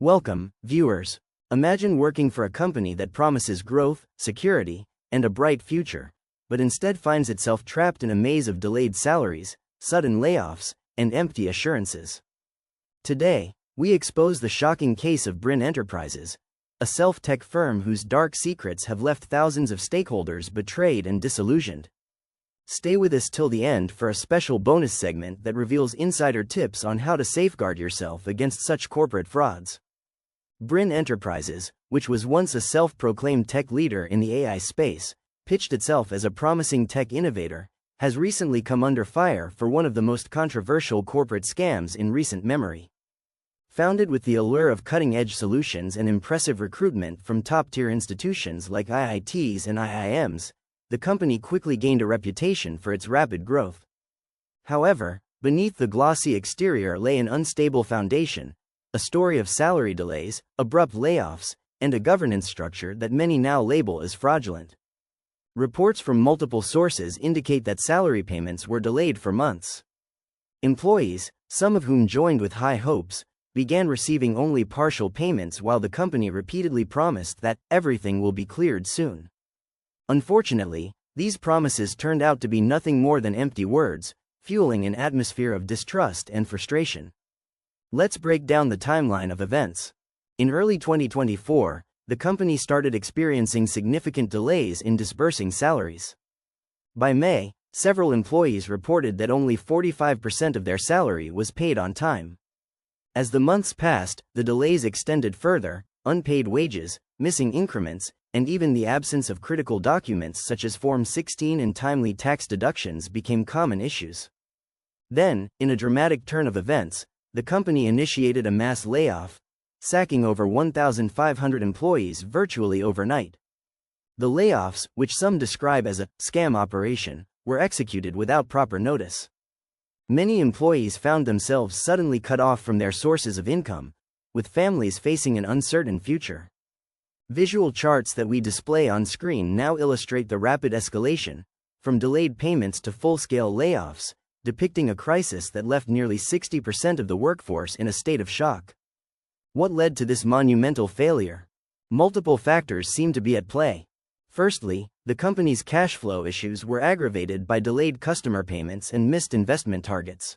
Welcome, viewers. Imagine working for a company that promises growth, security, and a bright future, but instead finds itself trapped in a maze of delayed salaries, sudden layoffs, and empty assurances. Today, we expose the shocking case of Brin Enterprises, a self-tech firm whose dark secrets have left thousands of stakeholders betrayed and disillusioned. Stay with us till the end for a special bonus segment that reveals insider tips on how to safeguard yourself against such corporate frauds. Brin Enterprises, which was once a self-proclaimed tech leader in the AI space, pitched itself as a promising tech innovator, has recently come under fire for one of the most controversial corporate scams in recent memory. Founded with the allure of cutting-edge solutions and impressive recruitment from top-tier institutions like IITs and IIMs, the company quickly gained a reputation for its rapid growth. However, beneath the glossy exterior lay an unstable foundation, a story of salary delays, abrupt layoffs, and a governance structure that many now label as fraudulent. Reports from multiple sources indicate that salary payments were delayed for months. Employees, some of whom joined with high hopes, began receiving only partial payments while the company repeatedly promised that everything will be cleared soon. Unfortunately, these promises turned out to be nothing more than empty words, fueling an atmosphere of distrust and frustration. Let's break down the timeline of events. In early 2024, the company started experiencing significant delays in disbursing salaries. By May, several employees reported that only 45% of their salary was paid on time. As the months passed, the delays extended further. Unpaid wages, missing increments, and even the absence of critical documents such as Form 16 and timely tax deductions became common issues. Then, in a dramatic turn of events, the company initiated a mass layoff, sacking over 1,500 employees virtually overnight. The layoffs, which some describe as a scam operation, were executed without proper notice. Many employees found themselves suddenly cut off from their sources of income, with families facing an uncertain future. Visual charts that we display on screen now illustrate the rapid escalation, from delayed payments to full-scale layoffs, depicting a crisis that left nearly 60% of the workforce in a state of shock. What led to this monumental failure? Multiple factors seem to be at play. Firstly, the company's cash flow issues were aggravated by delayed customer payments and missed investment targets.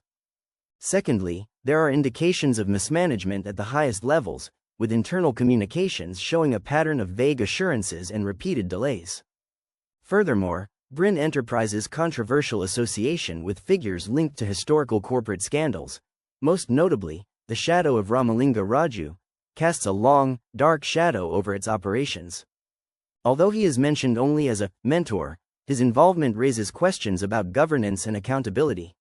Secondly, there are indications of mismanagement at the highest levels, with internal communications showing a pattern of vague assurances and repeated delays. Furthermore, Brin Enterprises' controversial association with figures linked to historical corporate scandals, most notably, the shadow of Ramalinga Raju, casts a long, dark shadow over its operations. Although he is mentioned only as a mentor, his involvement raises questions about governance and accountability.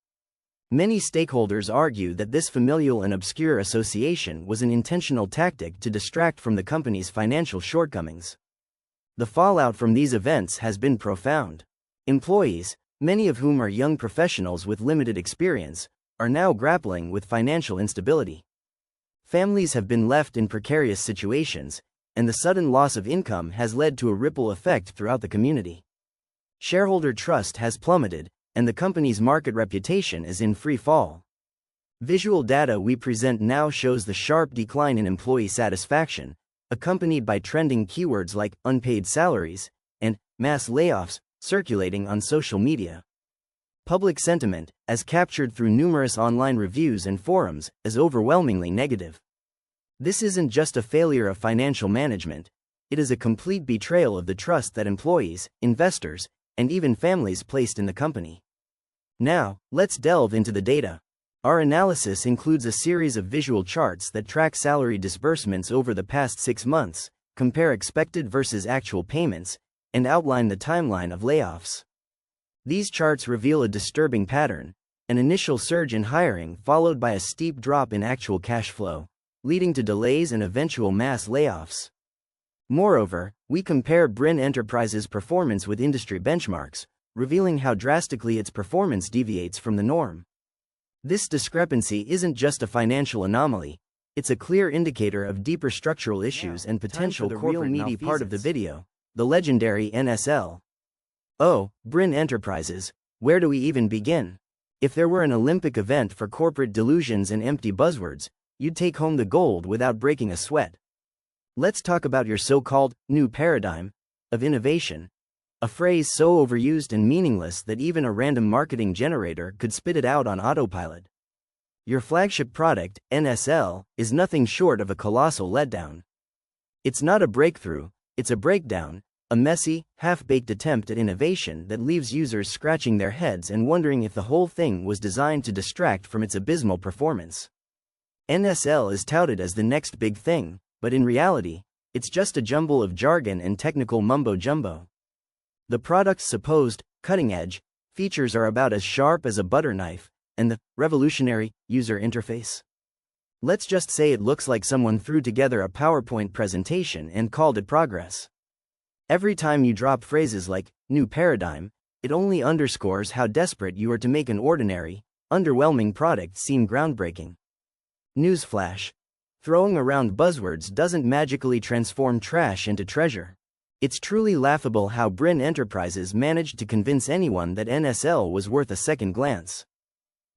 Many stakeholders argue that this familial and obscure association was an intentional tactic to distract from the company's financial shortcomings. The fallout from these events has been profound. Employees, many of whom are young professionals with limited experience, are now grappling with financial instability. Families have been left in precarious situations, and the sudden loss of income has led to a ripple effect throughout the community. Shareholder trust has plummeted, and the company's market reputation is in free fall. Visual data we present now shows the sharp decline in employee satisfaction, accompanied by trending keywords like unpaid salaries and mass layoffs circulating on social media. Public sentiment, as captured through numerous online reviews and forums, is overwhelmingly negative. This isn't just a failure of financial management, it is a complete betrayal of the trust that employees, investors, and even families placed in the company. Now, let's delve into the data. Our analysis includes a series of visual charts that track salary disbursements over the past 6 months, compare expected versus actual payments, and outline the timeline of layoffs. These charts reveal a disturbing pattern, an initial surge in hiring followed by a steep drop in actual cash flow, leading to delays and eventual mass layoffs. Moreover, we compare Brin Enterprises' performance with industry benchmarks, revealing how drastically its performance deviates from the norm. This discrepancy isn't just a financial anomaly, it's a clear indicator of deeper structural issues and potential corporate meaty part of the video, the legendary NSL. Oh, Brin Enterprises, where do we even begin? If there were an Olympic event for corporate delusions and empty buzzwords, you'd take home the gold without breaking a sweat. Let's talk about your so-called new paradigm of innovation, a phrase so overused and meaningless that even a random marketing generator could spit it out on autopilot. Your flagship product, NSL, is nothing short of a colossal letdown. It's not a breakthrough, it's a breakdown, a messy, half-baked attempt at innovation that leaves users scratching their heads and wondering if the whole thing was designed to distract from its abysmal performance. NSL is touted as the next big thing, but in reality, it's just a jumble of jargon and technical mumbo-jumbo. The product's supposed cutting-edge features are about as sharp as a butter knife, and the revolutionary user interface. Let's just say it looks like someone threw together a PowerPoint presentation and called it progress. Every time you drop phrases like new paradigm, it only underscores how desperate you are to make an ordinary, underwhelming product seem groundbreaking. Newsflash: throwing around buzzwords doesn't magically transform trash into treasure. It's truly laughable how Brin Enterprises managed to convince anyone that NSL was worth a second glance.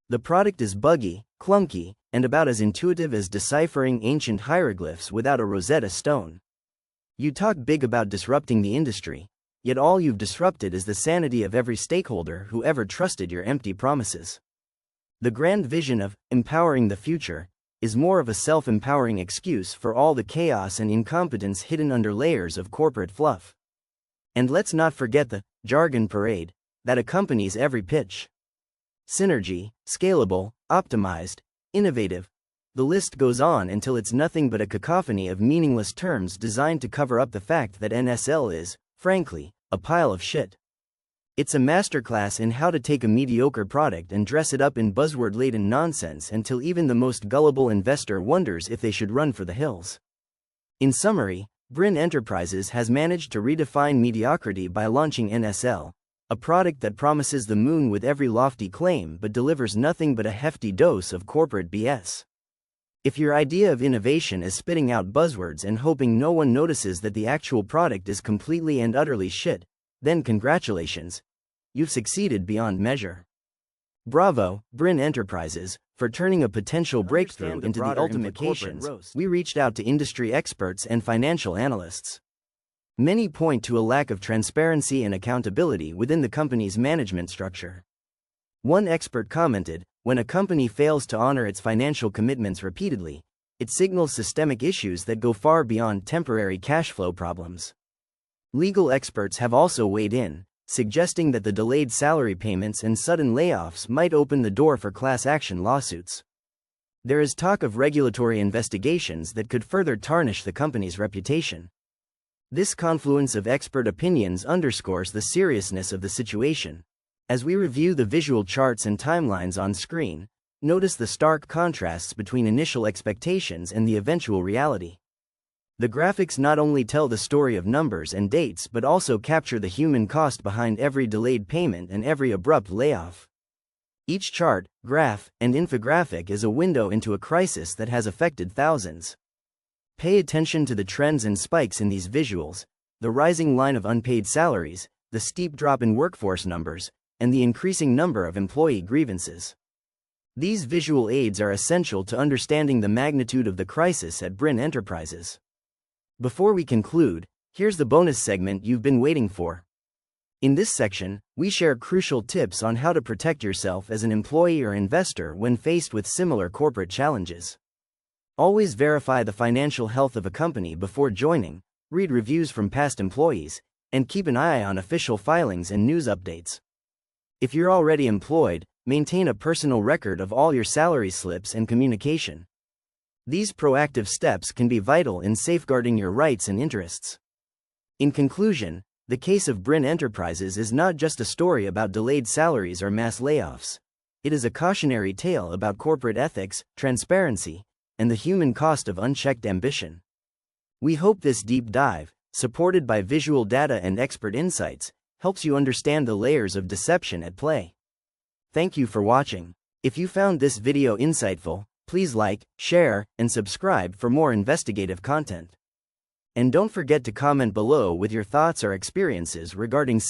The product is buggy, clunky, and about as intuitive as deciphering ancient hieroglyphs without a Rosetta Stone. You talk big about disrupting the industry, yet all you've disrupted is the sanity of every stakeholder who ever trusted your empty promises. The grand vision of empowering the future is more of a self-empowering excuse for all the chaos and incompetence hidden under layers of corporate fluff. And let's not forget the jargon parade that accompanies every pitch. Synergy, scalable, optimized, innovative. The list goes on until it's nothing but a cacophony of meaningless terms designed to cover up the fact that NSL is, frankly, a pile of shit. It's a masterclass in how to take a mediocre product and dress it up in buzzword-laden nonsense until even the most gullible investor wonders if they should run for the hills. In summary, Brin Enterprises has managed to redefine mediocrity by launching NSL, a product that promises the moon with every lofty claim but delivers nothing but a hefty dose of corporate BS. If your idea of innovation is spitting out buzzwords and hoping no one notices that the actual product is completely and utterly shit, then congratulations. You've succeeded beyond measure. Bravo, Brin Enterprises, for turning a potential breakthrough into the ultimate implications. We reached out to industry experts and financial analysts. Many point to a lack of transparency and accountability within the company's management structure. One expert commented, when a company fails to honor its financial commitments repeatedly, it signals systemic issues that go far beyond temporary cash flow problems. Legal experts have also weighed in, suggesting that the delayed salary payments and sudden layoffs might open the door for class action lawsuits. There is talk of regulatory investigations that could further tarnish the company's reputation. This confluence of expert opinions underscores the seriousness of the situation. As we review the visual charts and timelines on screen, notice the stark contrasts between initial expectations and the eventual reality. The graphics not only tell the story of numbers and dates but also capture the human cost behind every delayed payment and every abrupt layoff. Each chart, graph, and infographic is a window into a crisis that has affected thousands. Pay attention to the trends and spikes in these visuals, the rising line of unpaid salaries, the steep drop in workforce numbers, and the increasing number of employee grievances. These visual aids are essential to understanding the magnitude of the crisis at Brin Enterprises. Before we conclude, here's the bonus segment you've been waiting for. In this section, we share crucial tips on how to protect yourself as an employee or investor when faced with similar corporate challenges. Always verify the financial health of a company before joining, read reviews from past employees, and keep an eye on official filings and news updates. If you're already employed, maintain a personal record of all your salary slips and communication. These proactive steps can be vital in safeguarding your rights and interests. In conclusion, the case of Brin Enterprises is not just a story about delayed salaries or mass layoffs. It is a cautionary tale about corporate ethics, transparency, and the human cost of unchecked ambition. We hope this deep dive, supported by visual data and expert insights, helps you understand the layers of deception at play. Thank you for watching. If you found this video insightful, please like, share, and subscribe for more investigative content. And don't forget to comment below with your thoughts or experiences regarding